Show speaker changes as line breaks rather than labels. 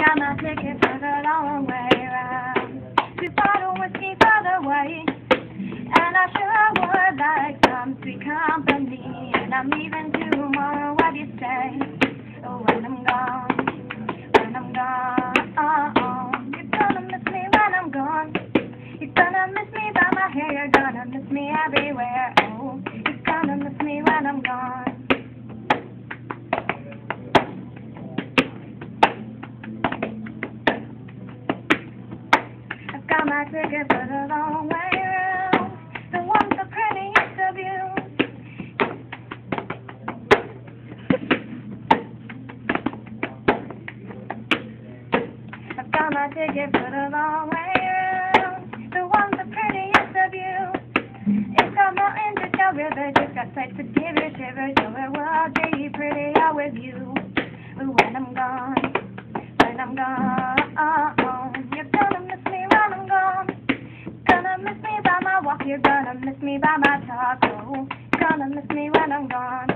got my ticket for the long way round. To bottle whiskey for the way. And I sure would like some sweet company. And I'm leaving tomorrow, what do you say? Oh, when I'm gone, when I'm gone. You're gonna miss me when I'm gone. You're gonna miss me by my hair. You're gonna miss me everywhere. Oh, you're gonna miss me when I'm gone. Got my ticket for the long way round, the one the prettiest of you. I've got my ticket for the long way round, the one the prettiest of you. It's got mountains, it's got rivers, it's got sights to give you shivers. So it will be prettier with you. When I'm gone, when I'm gone, you're gonna miss me when I'm gone. Gonna miss me by my walk, you're gonna miss me by my talk. Oh, gonna miss me when I'm gone.